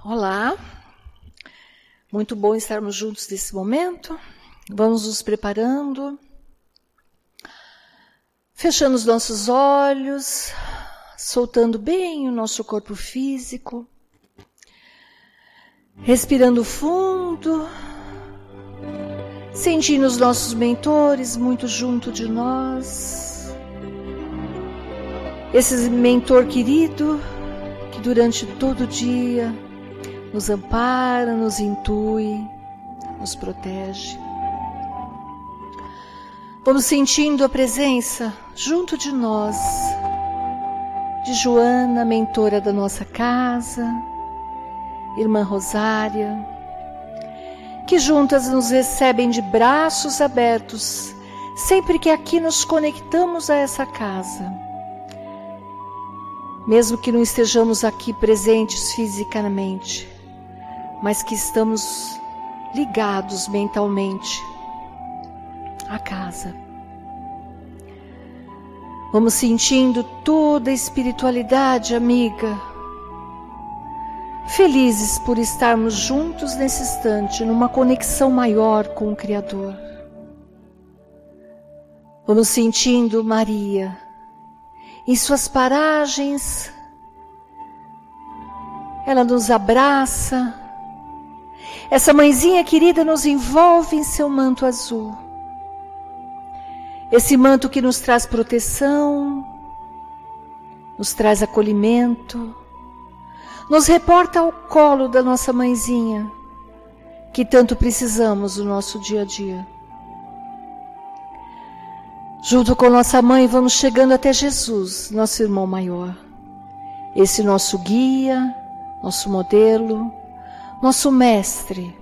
Olá, muito bom estarmos juntos nesse momento. Vamos nos preparando, fechando os nossos olhos, soltando bem o nosso corpo físico, respirando fundo, sentindo os nossos mentores muito junto de nós. Esse mentor querido que durante todo o dia nos ampara, nos intui, nos protege. Vamos sentindo a presença junto de nós, de Joana, mentora da nossa casa, irmã Rosária, que juntas nos recebem de braços abertos, sempre que aqui nos conectamos a essa casa. Mesmo que não estejamos aqui presentes fisicamente, mas que estamos ligados mentalmente à casa. Vamos sentindo toda a espiritualidade amiga, felizes por estarmos juntos nesse instante, numa conexão maior com o Criador. Vamos sentindo Maria, em suas paragens, ela nos abraça. Essa mãezinha querida nos envolve em seu manto azul. Esse manto que nos traz proteção, nos traz acolhimento, nos reporta ao colo da nossa mãezinha, que tanto precisamos no nosso dia a dia. Junto com nossa mãe, vamos chegando até Jesus, nosso irmão maior. Esse nosso guia, nosso modelo, nosso mestre,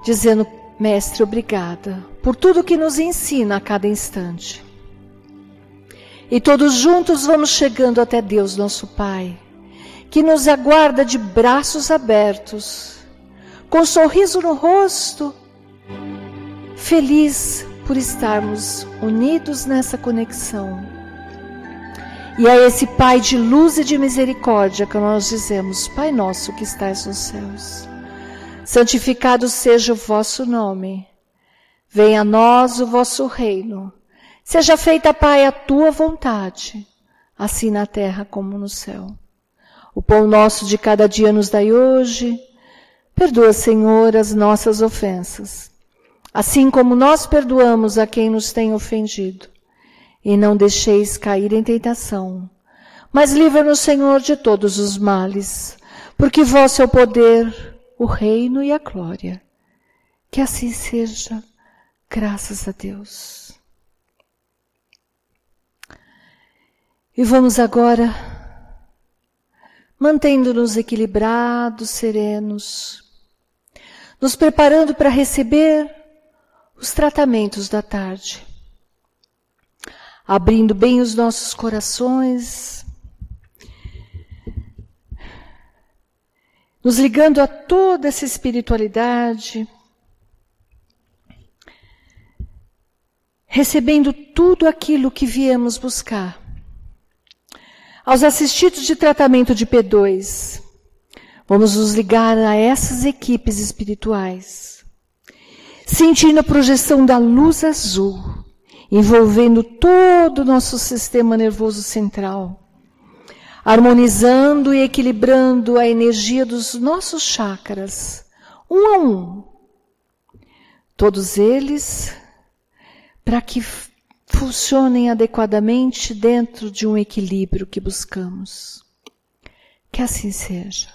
dizendo: mestre, obrigada por tudo que nos ensina a cada instante. E todos juntos vamos chegando até Deus, nosso Pai, que nos aguarda de braços abertos, com um sorriso no rosto, feliz por estarmos unidos nessa conexão. E é esse Pai de luz e de misericórdia que nós dizemos: Pai nosso que estais nos céus, santificado seja o vosso nome. Venha a nós o vosso reino. Seja feita, Pai, a tua vontade, assim na terra como no céu. O pão nosso de cada dia nos dai hoje. Perdoa, Senhor, as nossas ofensas, assim como nós perdoamos a quem nos tem ofendido. E não deixeis cair em tentação, mas livra-nos, Senhor, de todos os males, porque vosso é o poder, o reino e a glória. Que assim seja, graças a Deus. E vamos agora, mantendo-nos equilibrados, serenos, nos preparando para receber os tratamentos da tarde. Abrindo bem os nossos corações, nos ligando a toda essa espiritualidade, recebendo tudo aquilo que viemos buscar. Aos assistidos de tratamento de P2, vamos nos ligar a essas equipes espirituais, sentindo a projeção da luz azul, envolvendo todo o nosso sistema nervoso central, harmonizando e equilibrando a energia dos nossos chakras, um a um. Todos eles, para que funcionem adequadamente dentro de um equilíbrio que buscamos. Que assim seja.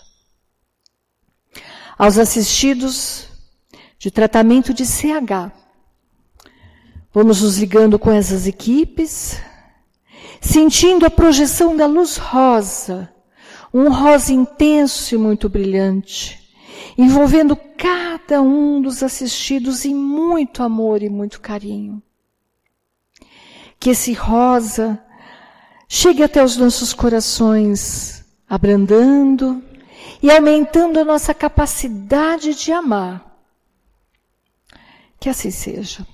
Aos assistidos de tratamento de CH, vamos nos ligando com essas equipes, sentindo a projeção da luz rosa, um rosa intenso e muito brilhante, envolvendo cada um dos assistidos em muito amor e muito carinho. Que esse rosa chegue até os nossos corações, abrandando e aumentando a nossa capacidade de amar. Que assim seja.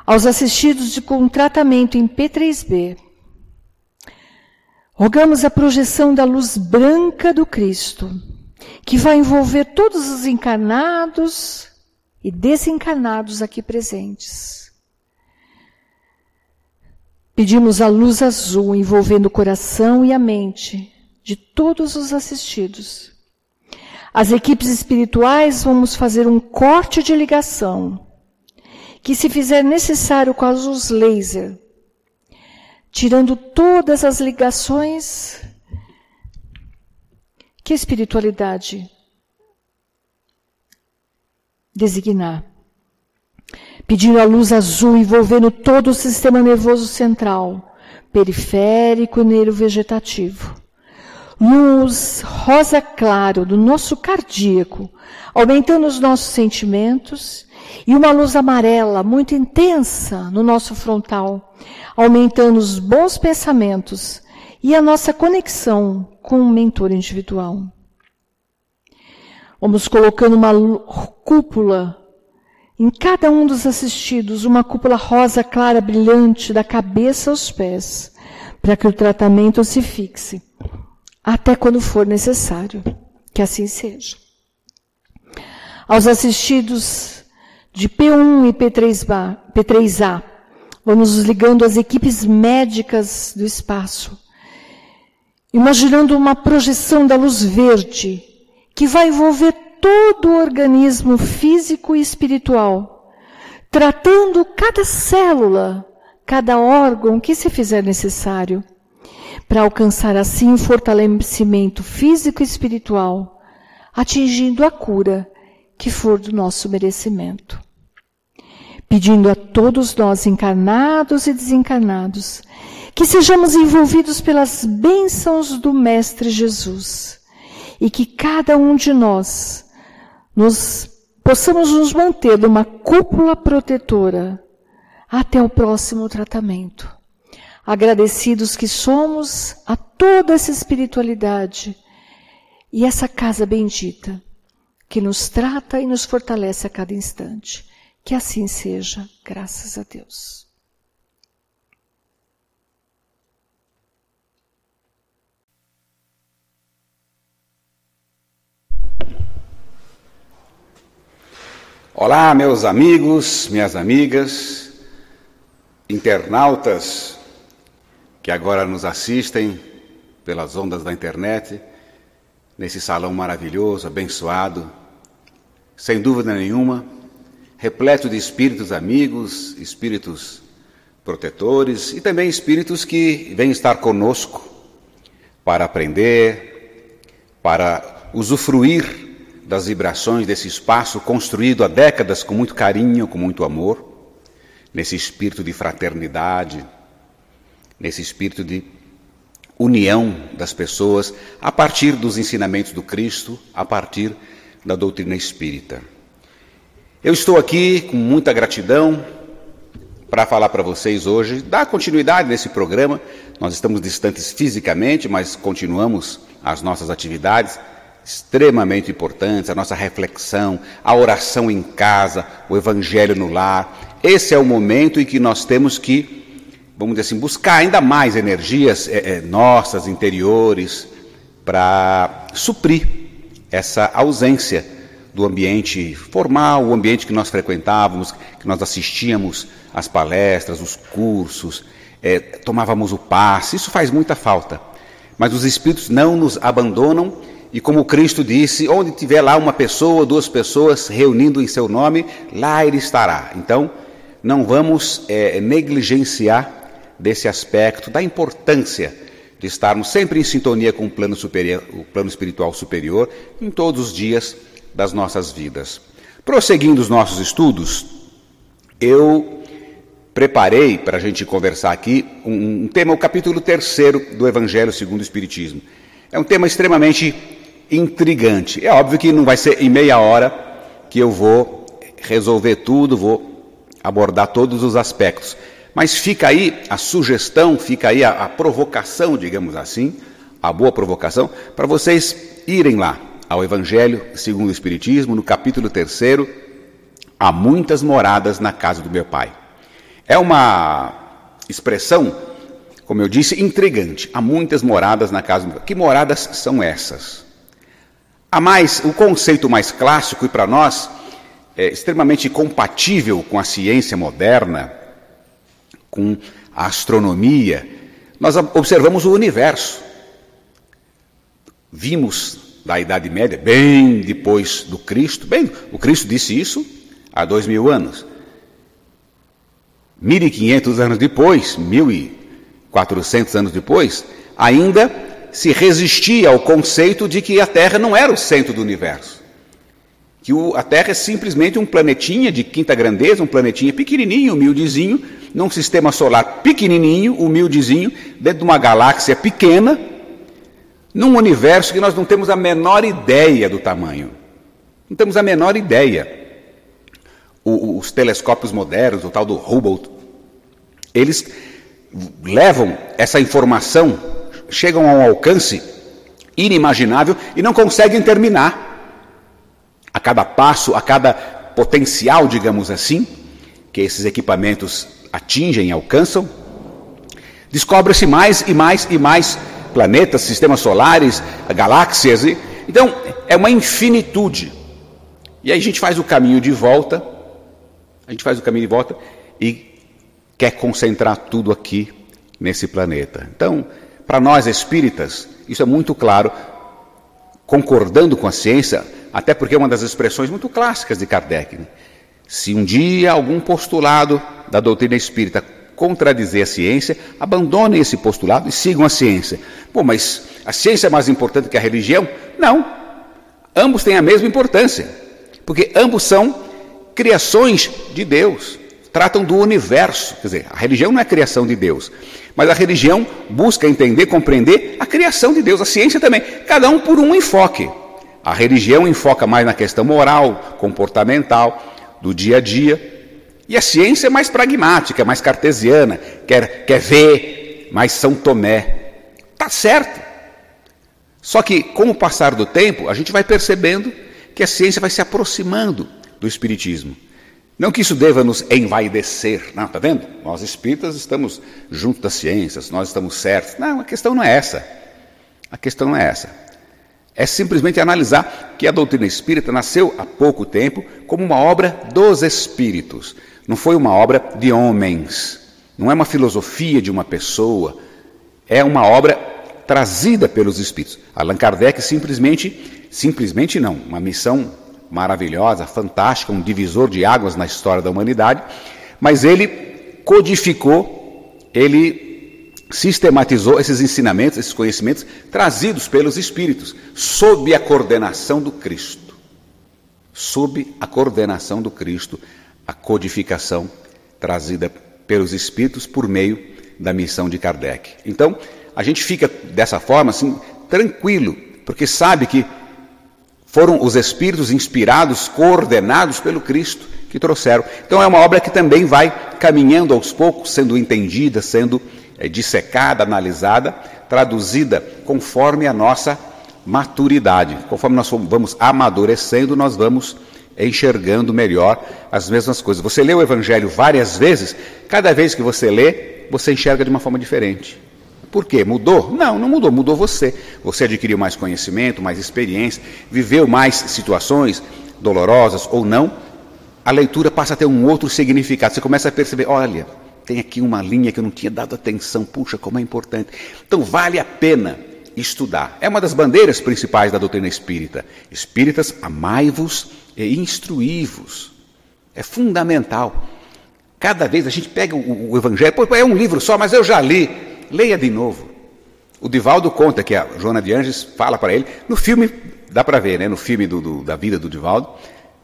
Aos assistidos com tratamento em P3B, Rogamos a projeção da luz branca do Cristo, que vai envolver todos os encarnados e desencarnados aqui presentes. Pedimos a luz azul envolvendo o coração e a mente de todos os assistidos. As equipes espirituais vamos fazer um corte de ligação, que se fizer necessário com a luz laser, tirando todas as ligações que a espiritualidade designar. Pedindo a luz azul envolvendo todo o sistema nervoso central, periférico e neurovegetativo. Luz rosa claro do nosso cardíaco, aumentando os nossos sentimentos, e uma luz amarela muito intensa no nosso frontal, aumentando os bons pensamentos e a nossa conexão com o mentor individual. Vamos colocando uma cúpula em cada um dos assistidos, uma cúpula rosa clara brilhante da cabeça aos pés, para que o tratamento se fixe, até quando for necessário, que assim seja. Aos assistidos de P1 e P3A, vamos nos ligando às equipes médicas do espaço, imaginando uma projeção da luz verde, que vai envolver todo o organismo físico e espiritual, tratando cada célula, cada órgão que se fizer necessário, para alcançar assim o fortalecimento físico e espiritual, atingindo a cura que for do nosso merecimento. Pedindo a todos nós, encarnados e desencarnados, que sejamos envolvidos pelas bênçãos do Mestre Jesus e que cada um de nós possamos nos manter numa cúpula protetora até o próximo tratamento. Agradecidos que somos a toda essa espiritualidade e essa casa bendita que nos trata e nos fortalece a cada instante. Que assim seja, graças a Deus. Olá, meus amigos, minhas amigas, internautas que agora nos assistem pelas ondas da internet, nesse salão maravilhoso, abençoado, sem dúvida nenhuma, repleto de espíritos amigos, espíritos protetores e também espíritos que vêm estar conosco para aprender, para usufruir das vibrações desse espaço construído há décadas com muito carinho, com muito amor, nesse espírito de fraternidade, nesse espírito de união das pessoas a partir dos ensinamentos do Cristo, a partir da doutrina espírita. Eu estou aqui com muita gratidão para falar para vocês hoje, dar continuidade nesse programa. Nós estamos distantes fisicamente, mas continuamos as nossas atividades extremamente importantes, a nossa reflexão, a oração em casa, o evangelho no lar. Esse é o momento em que nós temos que, vamos dizer assim, buscar ainda mais energias nossas, interiores, para suprir essa ausência do ambiente formal, o ambiente que nós frequentávamos, que nós assistíamos às palestras, os cursos, tomávamos o passe. Isso faz muita falta. Mas os espíritos não nos abandonam e, como Cristo disse, onde tiver lá uma pessoa, duas pessoas reunindo em seu nome, lá ele estará. Então, não vamos negligenciar desse aspecto da importância de estarmos sempre em sintonia com o plano superior, o plano espiritual superior, em todos os dias das nossas vidas. Prosseguindo os nossos estudos, eu preparei para a gente conversar aqui um tema, o capítulo 3º do Evangelho segundo o Espiritismo. É um tema extremamente intrigante. É óbvio que não vai ser em meia hora que eu vou resolver tudo, vou abordar todos os aspectos. Mas fica aí a sugestão, fica aí a provocação, digamos assim, a boa provocação, para vocês irem lá ao Evangelho segundo o Espiritismo, no capítulo 3º, há muitas moradas na casa do meu Pai. É uma expressão como eu disse, intrigante. Há muitas moradas na casa do meu pai. Que moradas são essas? O conceito mais clássico e para nós extremamente compatível com a ciência moderna, com a astronomia, nós observamos o universo. Vimos da Idade Média, bem depois do Cristo, o Cristo disse isso há 2000 anos. 1500 anos depois, 1400 anos depois, ainda se resistia ao conceito de que a Terra não era o centro do universo. Que a Terra é simplesmente um planetinha de quinta grandeza, um planetinha pequenininho, humildezinho, num sistema solar pequenininho, humildezinho, dentro de uma galáxia pequena, num universo que nós não temos a menor ideia do tamanho. Não temos a menor ideia. Os telescópios modernos, o tal do Hubble, eles levam essa informação, chegam a um alcance inimaginável e não conseguem terminar. A cada passo, a cada potencial, digamos assim, que esses equipamentos atingem e alcançam, descobre-se mais e mais e mais planetas, sistemas solares, galáxias. Então, é uma infinitude. E aí a gente faz o caminho de volta, e quer concentrar tudo aqui nesse planeta. Então, para nós espíritas, isso é muito claro, concordando com a ciência, até porque é uma das expressões muito clássicas de Kardec. Né? Se um dia algum postulado da doutrina espírita contradizer a ciência, abandonem esse postulado e sigam a ciência. Pô, mas a ciência é mais importante que a religião? Não. Ambos têm a mesma importância, porque ambos são criações de Deus, tratam do universo. Quer dizer, a religião não é criação de Deus, mas a religião busca entender, compreender a criação de Deus, a ciência também, cada um por um enfoque. A religião enfoca mais na questão moral, comportamental, do dia a dia, e a ciência é mais pragmática, mais cartesiana, quer ver, mais São Tomé. Está certo. Só que, com o passar do tempo, a gente vai percebendo que a ciência vai se aproximando do espiritismo. Não que isso deva nos envaidecer, não, está vendo? Nós espíritas estamos junto das ciências, nós estamos certos. Não, a questão não é essa. A questão não é essa. É simplesmente analisar que a doutrina espírita nasceu há pouco tempo como uma obra dos espíritos. Não foi uma obra de homens, não é uma filosofia de uma pessoa, é uma obra trazida pelos espíritos. Allan Kardec simplesmente não, uma missão maravilhosa, fantástica, um divisor de águas na história da humanidade, mas ele codificou, ele sistematizou esses ensinamentos, esses conhecimentos trazidos pelos espíritos, sob a coordenação do Cristo. Sob a coordenação do Cristo, a codificação trazida pelos espíritos por meio da missão de Kardec. Então, a gente fica dessa forma, assim, tranquilo, porque sabe que foram os espíritos inspirados, coordenados pelo Cristo, que trouxeram. Então é uma obra que também vai caminhando aos poucos, sendo entendida, sendo dissecada, analisada, traduzida conforme a nossa maturidade. Conforme nós vamos amadurecendo, nós vamos enxergando melhor as mesmas coisas. Você lê o Evangelho várias vezes, cada vez que você lê, você enxerga de uma forma diferente. Por quê? Mudou? Não, não mudou, mudou você. Você adquiriu mais conhecimento, mais experiência, viveu mais situações dolorosas ou não, a leitura passa a ter um outro significado. Você começa a perceber, olha, tem aqui uma linha que eu não tinha dado atenção, puxa, como é importante. Então vale a pena estudar. É uma das bandeiras principais da doutrina espírita. Espíritas, amai-vos e instruí-vos. É fundamental. Cada vez a gente pega o Evangelho, pô, é um livro só, mas eu já li. Leia de novo. O Divaldo conta que a Joana de Ângeles fala para ele, no filme, dá para ver, né? No filme da vida do Divaldo,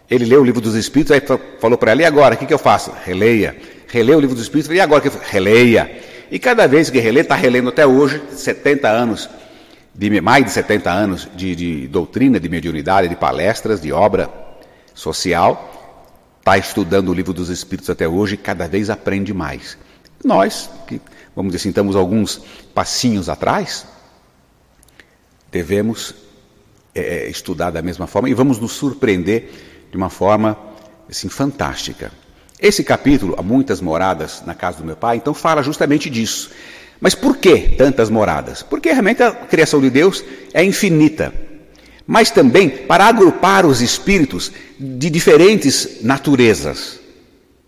ele leu o Livro dos Espíritos, aí falou para ela, e agora, o que eu faço? Releia. Releu o Livro dos Espíritos, e agora, releia. E cada vez que relê, está relendo até hoje, 70 anos, mais de 70 anos de doutrina, de mediunidade, de palestras, de obra social, está estudando o Livro dos Espíritos até hoje e cada vez aprende mais. Nós, que vamos dizer assim, estamos alguns passinhos atrás, devemos estudar da mesma forma e vamos nos surpreender de uma forma assim, fantástica. Esse capítulo, há muitas moradas na casa do meu pai, então fala justamente disso. Mas por que tantas moradas? Porque realmente a criação de Deus é infinita. Mas também para agrupar os espíritos de diferentes naturezas.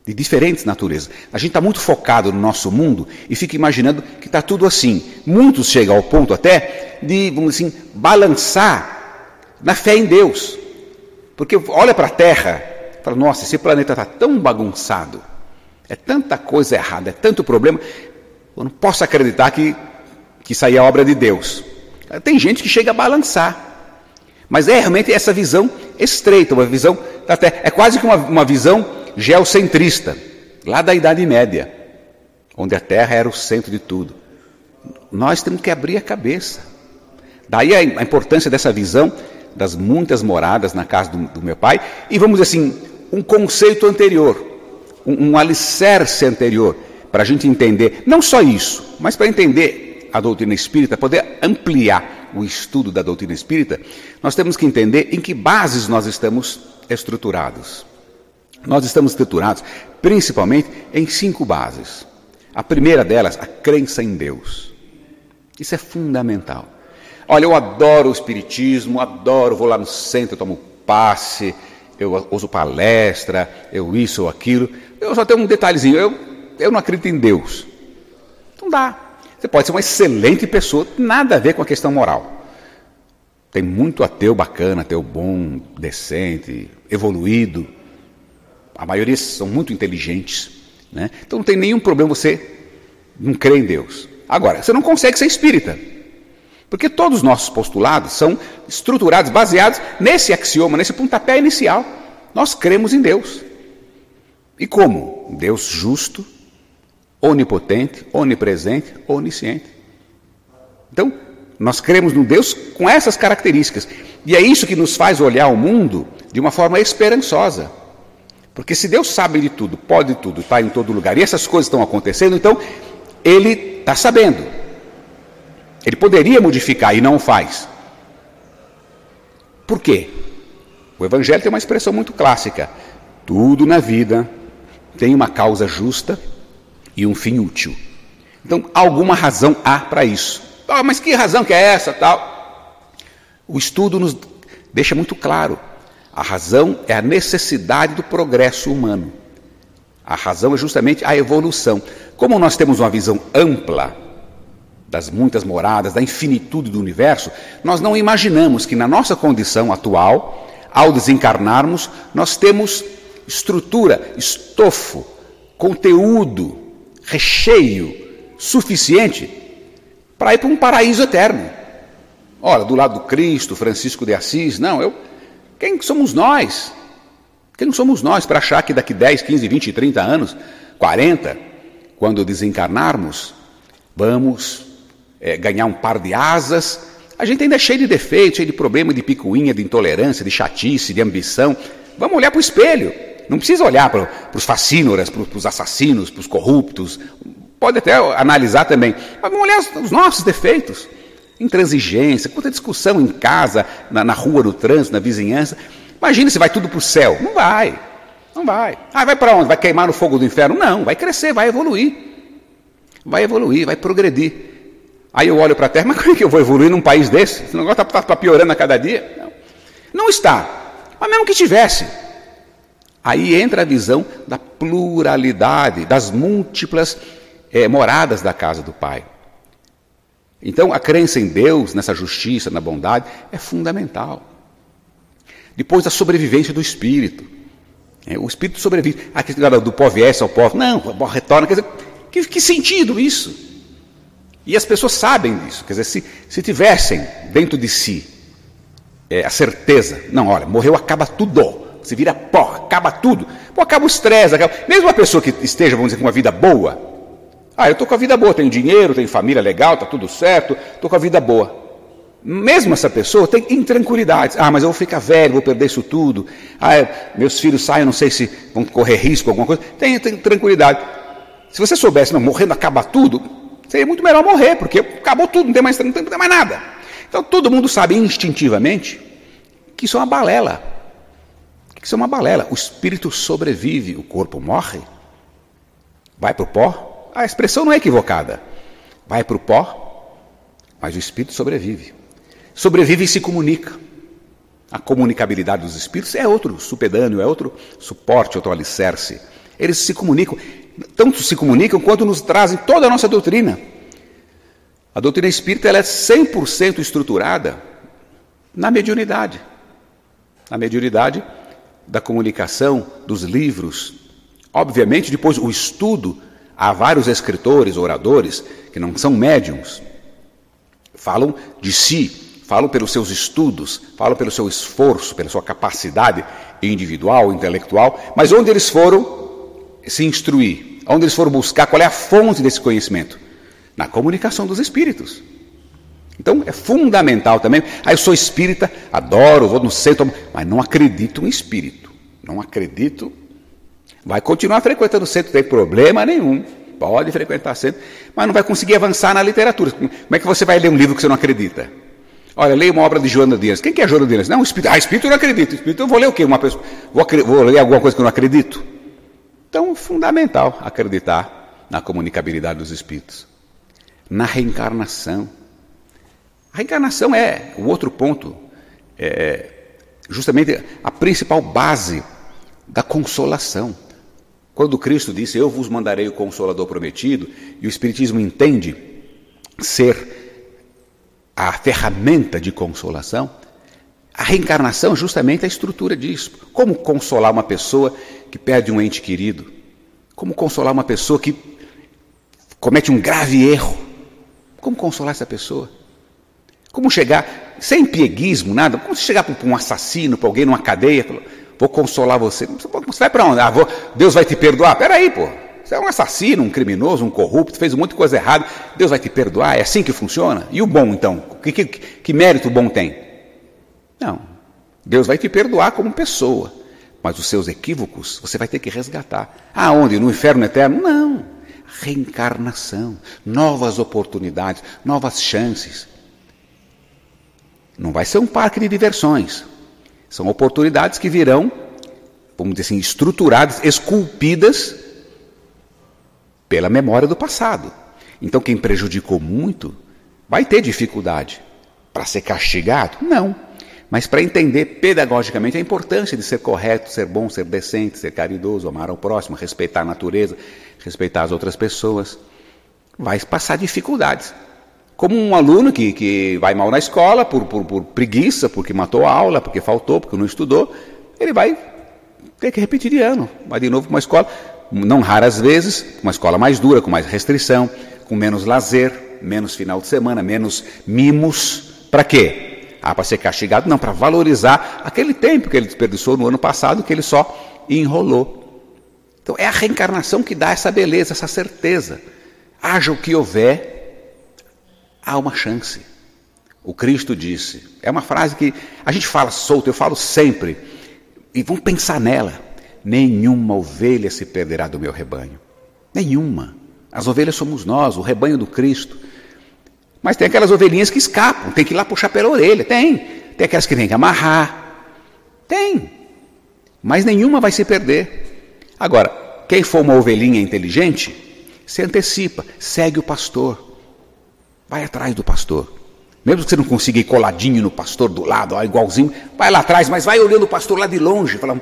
De diferentes naturezas. A gente está muito focado no nosso mundo e fica imaginando que está tudo assim. Muitos chegam ao ponto até de, vamos dizer assim, balançar na fé em Deus. Porque olha para a Terra e fala, nossa, esse planeta está tão bagunçado. É tanta coisa errada, é tanto problema. Eu não posso acreditar que isso aí é obra de Deus. Tem gente que chega a balançar. Mas é realmente essa visão estreita, uma visão da Terra. É quase que uma visão geocentrista, lá da Idade Média, onde a Terra era o centro de tudo. Nós temos que abrir a cabeça. Daí a importância dessa visão das muitas moradas na casa do meu pai. E vamos dizer assim, um conceito anterior, um alicerce anterior, para a gente entender, não só isso, mas para entender a doutrina espírita, poder ampliar o estudo da doutrina espírita, nós temos que entender em que bases nós estamos estruturados. Nós estamos estruturados principalmente em 5 bases. A primeira delas, a crença em Deus. Isso é fundamental. Olha, eu adoro o espiritismo, vou lá no centro, eu tomo passe, eu uso palestra, eu isso ou aquilo. Eu só tenho um detalhezinho, eu não acredito em Deus. Não dá. Você pode ser uma excelente pessoa, nada a ver com a questão moral. Tem muito ateu bacana, ateu bom, decente, evoluído. A maioria são muito inteligentes, né? Então não tem nenhum problema você não crer em Deus. Agora, você não consegue ser espírita. Porque todos os nossos postulados são estruturados, baseados nesse axioma, nesse pontapé inicial. Nós cremos em Deus. E como? Deus justo, onipotente, onipresente, onisciente. Então, nós cremos no Deus com essas características. E é isso que nos faz olhar o mundo de uma forma esperançosa. Porque se Deus sabe de tudo, pode tudo, está em todo lugar, e essas coisas estão acontecendo, então Ele está sabendo. Ele poderia modificar e não faz. Por quê? O Evangelho tem uma expressão muito clássica. Tudo na vida tem uma causa justa e um fim útil. Então, alguma razão há para isso. Mas que razão que é essa, tal? O estudo nos deixa muito claro. A razão é a necessidade do progresso humano. A razão é justamente a evolução. Como nós temos uma visão ampla das muitas moradas, da infinitude do universo, nós não imaginamos que na nossa condição atual, ao desencarnarmos, nós temos estrutura, estofo, conteúdo, recheio suficiente para ir para um paraíso eterno. Ora, do lado do Cristo, Francisco de Assis, quem somos nós? Quem somos nós para achar que daqui 10, 15, 20, 30 anos, 40, quando desencarnarmos, vamos ganhar um par de asas? A gente ainda é cheio de defeitos, cheio de problema, de picuinha, de intolerância, de chatice, de ambição. Vamos olhar para o espelho. Não precisa olhar para os facínoras, para os assassinos, para os corruptos. Pode até analisar também. Mas vamos olhar os nossos defeitos. Intransigência, quanta discussão em casa, na rua, no trânsito, na vizinhança. Imagina se vai tudo para o céu. Não vai. Não vai. Vai para onde? Vai queimar no fogo do inferno? Não, vai crescer, vai evoluir. Vai evoluir, vai progredir. Aí eu olho para a Terra, mas como é que eu vou evoluir num país desse? Esse negócio está piorando a cada dia. Não está. Mas mesmo que tivesse. Aí entra a visão da pluralidade, das múltiplas moradas da casa do Pai. Então, a crença em Deus, nessa justiça, na bondade, é fundamental. Depois, a sobrevivência do espírito. O espírito sobrevive. A questão do pó viesse ao pó, não, o pó retorna. Quer dizer, que sentido isso? E as pessoas sabem disso. Quer dizer, se tivessem dentro de si a certeza, não, olha, morreu, acaba tudo. Se vira pó, acaba tudo. Pô, acaba o estresse. Mesmo uma pessoa que esteja, vamos dizer, com uma vida boa. Eu estou com a vida boa, tenho dinheiro, tenho família legal, está tudo certo, estou com a vida boa. Mesmo essa pessoa tem intranquilidades. Mas eu vou ficar velho, vou perder isso tudo. Meus filhos saem, não sei se vão correr risco, alguma coisa. Tem tranquilidade. Se você soubesse, não, morrendo acaba tudo, seria muito melhor morrer, porque acabou tudo, não tem mais nada. Então todo mundo sabe instintivamente que isso é uma balela. Isso é uma balela. O espírito sobrevive, o corpo morre. Vai para o pó. A expressão não é equivocada. vai para o pó, mas o espírito sobrevive. Sobrevive e se comunica. A comunicabilidade dos espíritos é outro supedâneo, é outro suporte, outro alicerce. Eles se comunicam, tanto se comunicam quanto nos trazem toda a nossa doutrina. A doutrina espírita ela é 100% estruturada na mediunidade. Na mediunidade da comunicação, dos livros. Obviamente, depois o estudo, há vários escritores, oradores, que não são médiums, falam de si, falam pelos seus estudos, falam pelo seu esforço, pela sua capacidade individual, intelectual, mas onde eles foram se instruir, onde eles foram buscar, qual é a fonte desse conhecimento? Na comunicação dos espíritos. Então é fundamental também. Eu sou espírita, adoro, vou no centro, mas não acredito em espírito. Não acredito. Vai continuar frequentando o centro, não tem problema nenhum. Pode frequentar centro, mas não vai conseguir avançar na literatura. Como é que você vai ler um livro que você não acredita? Olha, leia uma obra de Joana de Ângeles. Quem que é Joana de Ângeles? Não, espírito. Espírito eu não acredito. Espírito eu vou ler o quê? Uma pessoa, vou ler alguma coisa que eu não acredito? Então é fundamental acreditar na comunicabilidade dos espíritos. Na reencarnação. A reencarnação é o outro ponto, justamente a principal base da consolação. Quando Cristo disse, eu vos mandarei o Consolador prometido, e o Espiritismo entende ser a ferramenta de consolação, a reencarnação é justamente a estrutura disso. Como consolar uma pessoa que perde um ente querido? Como consolar uma pessoa que comete um grave erro? Como consolar essa pessoa? Como chegar, sem pieguismo, nada, como chegar para um assassino, para alguém numa cadeia, falar, vou consolar você. Você vai para onde? Deus vai te perdoar? Peraí, pô. Você é um assassino, um criminoso, um corrupto, fez um monte de coisa errada, Deus vai te perdoar? É assim que funciona? E o bom, então? Que mérito o bom tem? Não. Deus vai te perdoar como pessoa, mas os seus equívocos você vai ter que resgatar. Aonde? No inferno eterno? Não. Reencarnação, novas oportunidades, novas chances. Não vai ser um parque de diversões. São oportunidades que virão, vamos dizer assim, estruturadas, esculpidas pela memória do passado. Então quem prejudicou muito vai ter dificuldade. Para ser castigado? Não. Mas para entender pedagogicamente a importância de ser correto, ser bom, ser decente, ser caridoso, amar ao próximo, respeitar a natureza, respeitar as outras pessoas, vai passar dificuldades. Como um aluno que vai mal na escola por preguiça, porque matou a aula, porque faltou, porque não estudou, ele vai ter que repetir de ano. Vai de novo para uma escola, não raras vezes, uma escola mais dura, com mais restrição, com menos lazer, menos final de semana, menos mimos. Para quê? Para ser castigado? Não, para valorizar aquele tempo que ele desperdiçou no ano passado, que ele só enrolou. Então é a reencarnação que dá essa beleza, essa certeza. Haja o que houver, há uma chance. O Cristo disse, é uma frase que a gente fala solto, eu falo sempre, e vamos pensar nela. Nenhuma ovelha se perderá do meu rebanho. Nenhuma. As ovelhas somos nós, o rebanho do Cristo. Mas tem aquelas ovelhinhas que escapam, tem que ir lá puxar pela orelha. Tem aquelas que tem que amarrar. Tem. Mas nenhuma vai se perder. Agora, quem for uma ovelhinha inteligente, se antecipa, segue o pastor. Vai atrás do pastor. Mesmo que você não consiga ir coladinho no pastor do lado, igualzinho, vai lá atrás, mas vai olhando o pastor lá de longe, falando,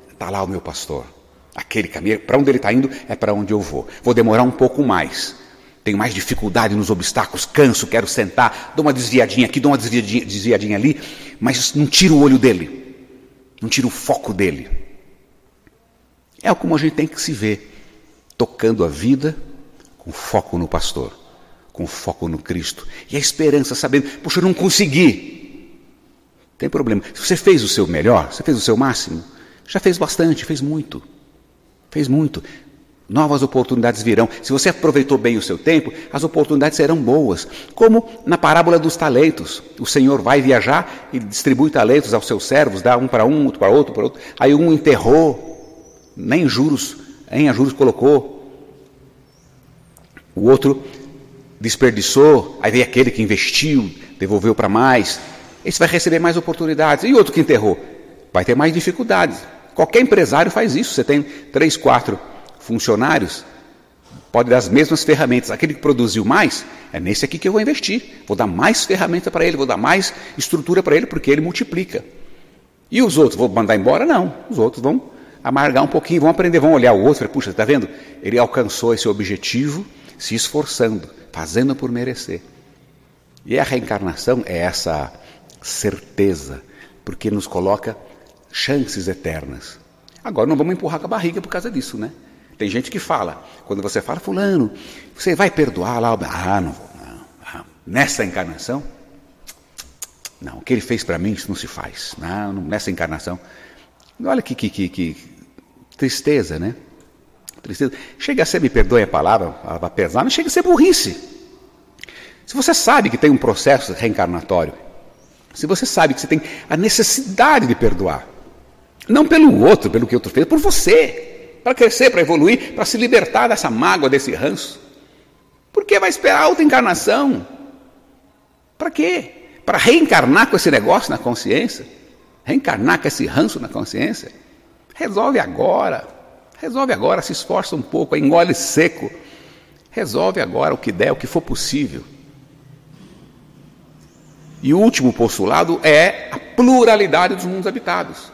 está lá o meu pastor. Aquele caminho, para onde ele está indo, é para onde eu vou. Vou demorar um pouco mais. Tenho mais dificuldade nos obstáculos, canso, quero sentar, dou uma desviadinha aqui, dou uma desviadinha ali, mas não tiro o olho dele. Não tiro o foco dele. É como a gente tem que se ver, tocando a vida com foco no pastor, com foco no Cristo. E a esperança, sabendo, puxa, eu não consegui. Não tem problema. Se você fez o seu melhor, você fez o seu máximo, já fez bastante, fez muito. Fez muito. Novas oportunidades virão. Se você aproveitou bem o seu tempo, as oportunidades serão boas. Como na parábola dos talentos. O Senhor vai viajar e distribui talentos aos seus servos, dá um para um, outro para outro, para outro. Aí um enterrou, nem juros colocou. O outro desperdiçou, aí veio aquele que investiu, devolveu para mais. Esse vai receber mais oportunidades. E o outro que enterrou? Vai ter mais dificuldades. Qualquer empresário faz isso. Você tem 3, 4 funcionários, pode dar as mesmas ferramentas. Aquele que produziu mais, é nesse aqui que eu vou investir. Vou dar mais ferramenta para ele, vou dar mais estrutura para ele, porque ele multiplica. E os outros, vou mandar embora? Não. Os outros vão amargar um pouquinho, vão aprender, vão olhar o outro e falar, puxa, está vendo? Ele alcançou esse objetivo se esforçando, fazendo por merecer. E a reencarnação é essa certeza, porque nos coloca chances eternas. Agora não vamos empurrar com a barriga por causa disso, né? Tem gente que fala, quando você fala, fulano, você vai perdoar lá? Não vou, não. Nessa encarnação? Não, o que ele fez para mim, isso não se faz. Não, nessa encarnação. Olha que tristeza, né? Tristeza. Chega a ser, me perdoe a palavra pesada, não chega a ser burrice. Se você sabe que tem um processo reencarnatório, se você sabe que você tem a necessidade de perdoar, não pelo outro, pelo que o outro fez, por você, para crescer, para evoluir, para se libertar dessa mágoa, desse ranço, por que vai esperar a outra encarnação? Para quê? Para reencarnar com esse negócio na consciência? Reencarnar com esse ranço na consciência? Resolve agora, se esforça um pouco, engole seco, resolve agora o que der, o que for possível. E o último postulado é a pluralidade dos mundos habitados,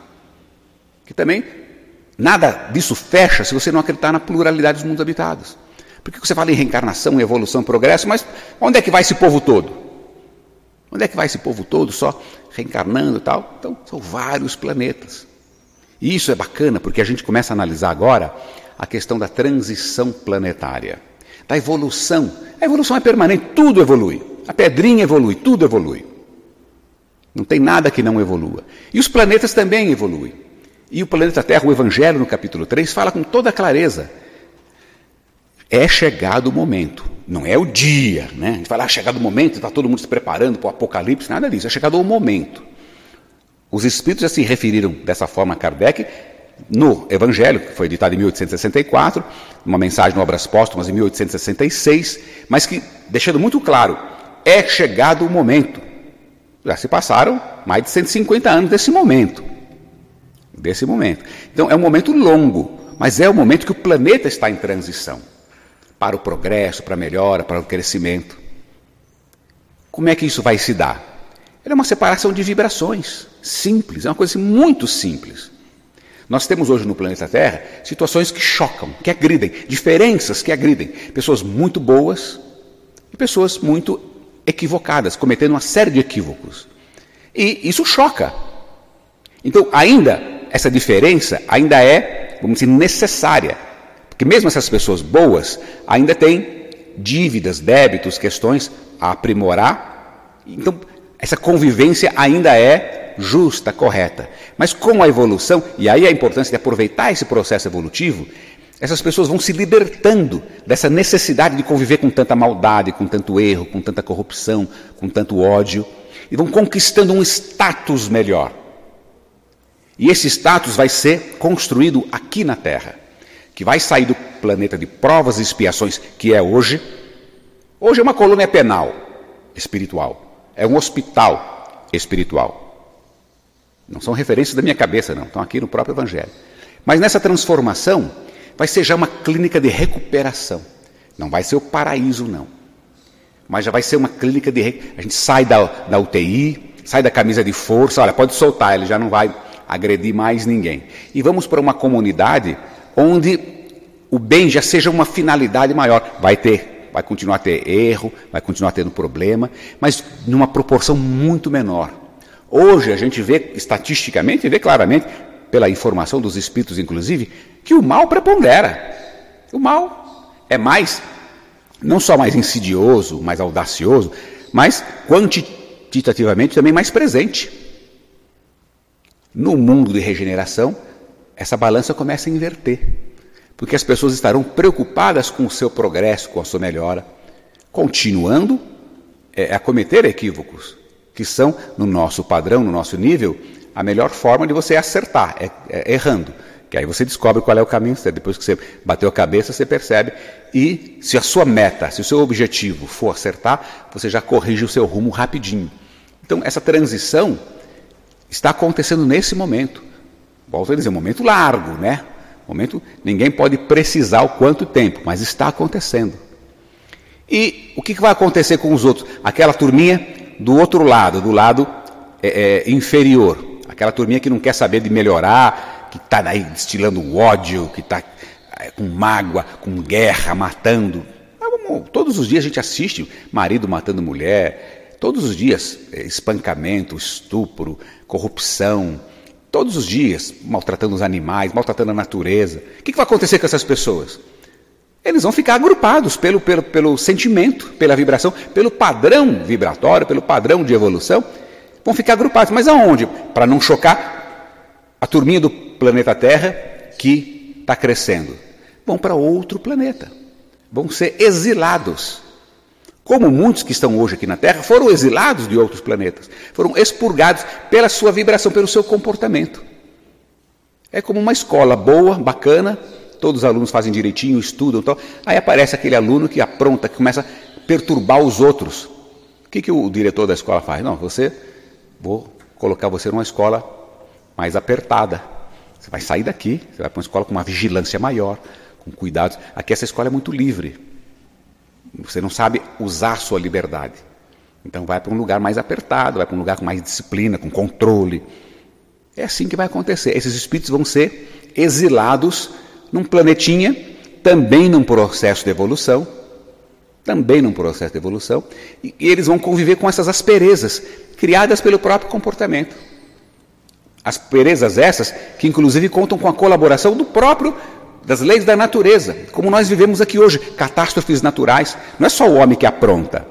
que também nada disso fecha se você não acreditar na pluralidade dos mundos habitados. Porque você fala em reencarnação, evolução, progresso, mas onde é que vai esse povo todo? Onde é que vai esse povo todo só reencarnando e tal? Então, são vários planetas. E isso é bacana, porque a gente começa a analisar agora a questão da transição planetária, da evolução. A evolução é permanente, tudo evolui. A pedrinha evolui, tudo evolui. Não tem nada que não evolua. E os planetas também evoluem. E o planeta Terra, o Evangelho, no capítulo 3, fala com toda clareza. É chegado o momento. Não é o dia, né? A gente fala, chegado o momento, está todo mundo se preparando para o apocalipse, nada disso. É chegado o momento. Os espíritos já se referiram dessa forma a Kardec no Evangelho, que foi editado em 1864, uma mensagem no Obras Póstumas em 1866, mas que, deixando muito claro, é chegado o momento. Já se passaram mais de 150 anos desse momento. Então, é um momento longo, mas é o momento que o planeta está em transição para o progresso, para a melhora, para o crescimento. Como é que isso vai se dar? É uma separação de vibrações, simples, é uma coisa assim, muito simples. Nós temos hoje no planeta Terra situações que chocam, que agridem, diferenças que agridem. Pessoas muito boas e pessoas muito equivocadas, cometendo uma série de equívocos. E isso choca. Então, essa diferença ainda é, vamos dizer, necessária. Porque mesmo essas pessoas boas ainda têm dívidas, débitos, questões a aprimorar. Então, essa convivência ainda é justa, correta. Mas com a evolução, e aí a importância de aproveitar esse processo evolutivo, essas pessoas vão se libertando dessa necessidade de conviver com tanta maldade, com tanto erro, com tanta corrupção, com tanto ódio, e vão conquistando um status melhor. E esse status vai ser construído aqui na Terra, que vai sair do planeta de provas e expiações, que é hoje. Hoje é uma colônia penal espiritual, é um hospital espiritual. Não são referências da minha cabeça, não, estão aqui no próprio Evangelho. Mas nessa transformação, vai ser já uma clínica de recuperação. Não vai ser o paraíso, não. Mas já vai ser uma clínica de... A gente sai da UTI, sai da camisa de força, olha, pode soltar, ele já não vai agredir mais ninguém. E vamos para uma comunidade onde o bem já seja uma finalidade maior. Vai continuar a ter erro, vai continuar tendo problema, mas numa proporção muito menor. Hoje a gente vê, estatisticamente, vê claramente, pela informação dos espíritos inclusive, que o mal prepondera. O mal é mais, não só mais insidioso, mais audacioso, mas quantitativamente também mais presente. No mundo de regeneração, essa balança começa a inverter, porque as pessoas estarão preocupadas com o seu progresso, com a sua melhora, continuando a cometer equívocos, que são, no nosso padrão, no nosso nível, a melhor forma de você acertar, errando. Que aí você descobre qual é o caminho, depois que você bateu a cabeça, você percebe, e se a sua meta, se o seu objetivo for acertar, você já corrige o seu rumo rapidinho. Então, essa transição está acontecendo nesse momento. Volto a dizer, um momento largo, né? Momento, ninguém pode precisar o quanto tempo, mas está acontecendo. E o que vai acontecer com os outros? Aquela turminha do outro lado, do lado inferior. Aquela turminha que não quer saber de melhorar, que está aí destilando ódio, que está com mágoa, com guerra, matando. Todos os dias a gente assiste marido matando mulher, todos os dias espancamento, estupro, corrupção, todos os dias maltratando os animais, maltratando a natureza. O que vai acontecer com essas pessoas? Eles vão ficar agrupados pelo sentimento, pela vibração, pelo padrão vibratório, pelo padrão de evolução. Vão ficar agrupados. Mas aonde? Para não chocar a turminha do planeta Terra que está crescendo. Vão para outro planeta. Vão ser exilados. Como muitos que estão hoje aqui na Terra foram exilados de outros planetas. Foram expurgados pela sua vibração, pelo seu comportamento. É como uma escola boa, bacana, todos os alunos fazem direitinho, estudam, tal. Aí aparece aquele aluno que apronta, que começa a perturbar os outros. O que o diretor da escola faz? Não, vou colocar você numa escola mais apertada. Você vai sair daqui, você vai para uma escola com uma vigilância maior, com cuidados. Aqui essa escola é muito livre. Você não sabe usar a sua liberdade. Então vai para um lugar mais apertado, vai para um lugar com mais disciplina, com controle. É assim que vai acontecer. Esses espíritos vão ser exilados num planetinha, também num processo de evolução, e eles vão conviver com essas asperezas, criadas pelo próprio comportamento. Asperezas essas que inclusive contam com a colaboração das leis da natureza, como nós vivemos aqui hoje, catástrofes naturais. Não é só o homem que apronta.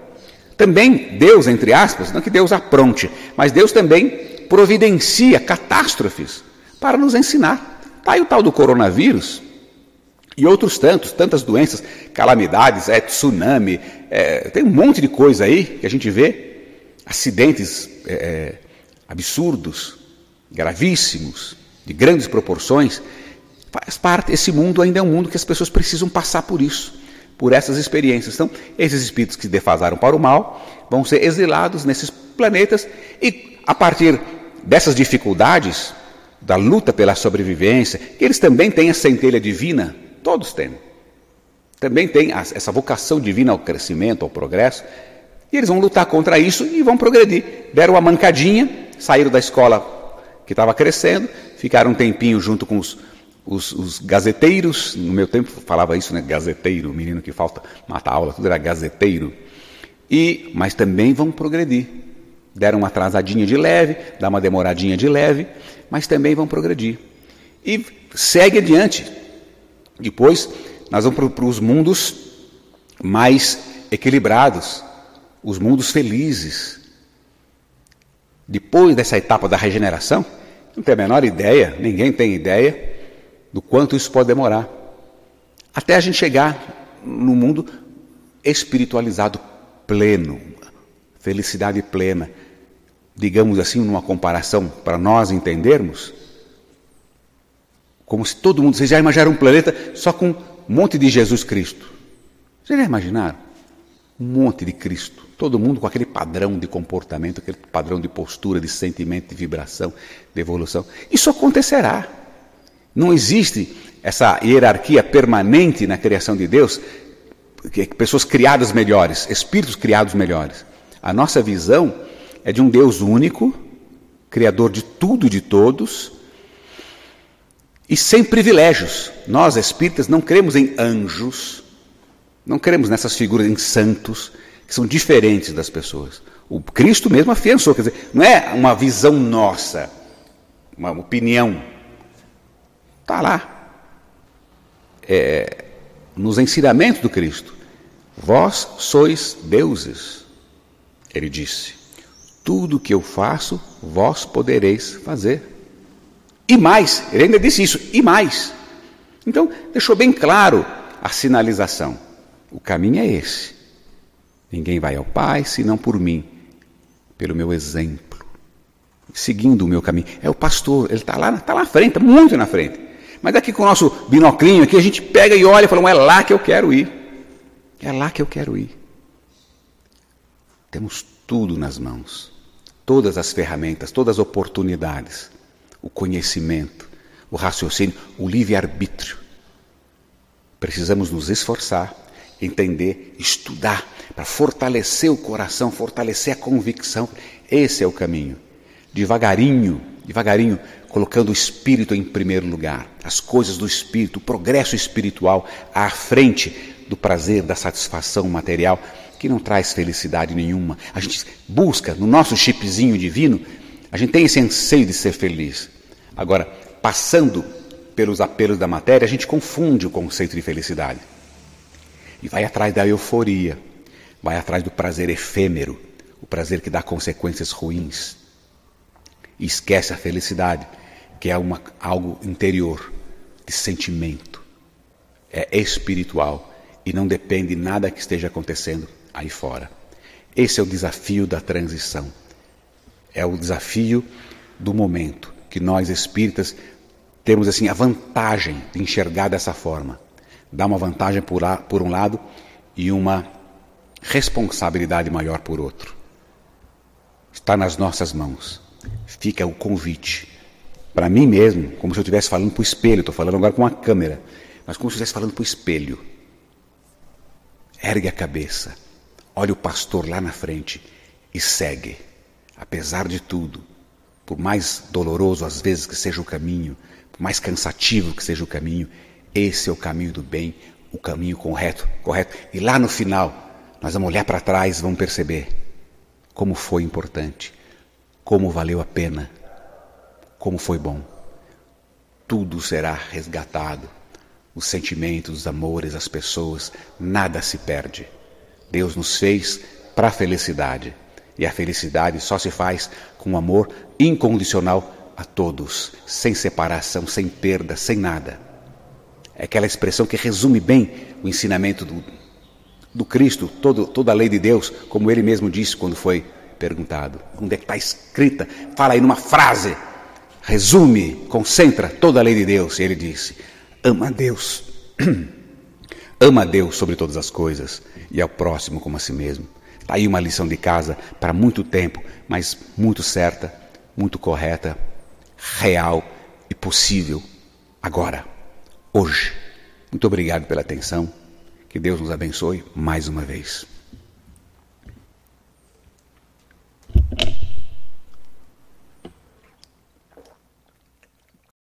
Também Deus, entre aspas, não que Deus apronte, mas Deus também providencia catástrofes para nos ensinar. Está aí o tal do coronavírus e outros tantas doenças, calamidades, tsunami, tem um monte de coisa aí que a gente vê, acidentes absurdos, gravíssimos, de grandes proporções. Faz parte, esse mundo ainda é um mundo que as pessoas precisam passar por isso, por essas experiências. Então, esses espíritos que defasaram para o mal vão ser exilados nesses planetas e, a partir dessas dificuldades, da luta pela sobrevivência, que eles também têm a centelha divina, todos têm. Também têm essa vocação divina ao crescimento, ao progresso, e eles vão lutar contra isso e vão progredir. Deram uma mancadinha, saíram da escola que estava crescendo, ficaram um tempinho junto com os gazeteiros. No meu tempo falava isso, né? Gazeteiro, menino que falta mata a aula, tudo era gazeteiro. Mas também vão progredir. Deram uma atrasadinha de leve, dá uma demoradinha de leve, mas também vão progredir. E segue adiante. Depois nós vamos para os mundos mais equilibrados, os mundos felizes. Depois dessa etapa da regeneração, não tem a menor ideia, ninguém tem ideia do quanto isso pode demorar. Até a gente chegar no mundo espiritualizado pleno, felicidade plena. Digamos assim, numa comparação para nós entendermos, como se todo mundo, vocês já imaginaram um planeta só com um monte de Jesus Cristo? Vocês já imaginaram? Um monte de Cristo, todo mundo com aquele padrão de comportamento, aquele padrão de postura, de sentimento, de vibração, de evolução. Isso acontecerá. Não existe essa hierarquia permanente na criação de Deus, pessoas criadas melhores, espíritos criados melhores. A nossa visão é de um Deus único, criador de tudo e de todos, e sem privilégios. Nós, espíritas, não cremos em anjos, não cremos nessas figuras, em santos, que são diferentes das pessoas. O Cristo mesmo afiançou, quer dizer, não é uma visão nossa, uma opinião. Está lá. Nos ensinamentos do Cristo. Vós sois deuses, ele disse. Tudo que eu faço, vós podereis fazer. E mais, ele ainda disse isso, e mais. Então, deixou bem claro a sinalização. O caminho é esse. Ninguém vai ao Pai, senão por mim, pelo meu exemplo, seguindo o meu caminho. É o pastor, ele está lá na frente, muito na frente. Mas aqui com o nosso binoclinho aqui, a gente pega e olha e fala, é lá que eu quero ir. É lá que eu quero ir. Temos tudo nas mãos. Todas as ferramentas, todas as oportunidades. O conhecimento, o raciocínio, o livre-arbítrio. Precisamos nos esforçar, entender, estudar, para fortalecer o coração, fortalecer a convicção. Esse é o caminho. Devagarinho, colocando o Espírito em primeiro lugar. As coisas do Espírito, o progresso espiritual à frente do prazer, da satisfação material, que não traz felicidade nenhuma. A gente busca, no nosso chipzinho divino, a gente tem esse anseio de ser feliz. Agora, passando pelos apelos da matéria, a gente confunde o conceito de felicidade. E vai atrás da euforia, vai atrás do prazer efêmero, o prazer que dá consequências ruins. E esquece a felicidade, que é algo interior, de sentimento. É espiritual e não depende de nada que esteja acontecendo aí fora. Esse é o desafio da transição. É o desafio do momento, que nós espíritas temos assim a vantagem de enxergar dessa forma. Dá uma vantagem por um lado e uma responsabilidade maior por outro. Está nas nossas mãos. Fica o convite. Para mim mesmo, como se eu estivesse falando para o espelho. Estou falando agora com a câmera, mas como se eu estivesse falando para o espelho. Ergue a cabeça. Olha o pastor lá na frente e segue. Apesar de tudo, por mais doloroso às vezes que seja o caminho, por mais cansativo que seja o caminho, esse é o caminho do bem, o caminho correto. E lá no final, nós vamos olhar para trás e vamos perceber como foi importante, como valeu a pena, como foi bom. Tudo será resgatado, os sentimentos, os amores, as pessoas, nada se perde. Deus nos fez para a felicidade, e a felicidade só se faz com amor incondicional a todos, sem separação, sem perda, sem nada. É aquela expressão que resume bem o ensinamento do Cristo, toda a lei de Deus, como ele mesmo disse quando foi perguntado. Onde é que está escrita? Fala aí numa frase, resume, concentra toda a lei de Deus. E ele disse: ama a Deus, ama a Deus sobre todas as coisas e ao próximo como a si mesmo. Está aí uma lição de casa para muito tempo, mas muito certa, muito correta, real e possível agora, hoje. Muito obrigado pela atenção. Que Deus nos abençoe mais uma vez.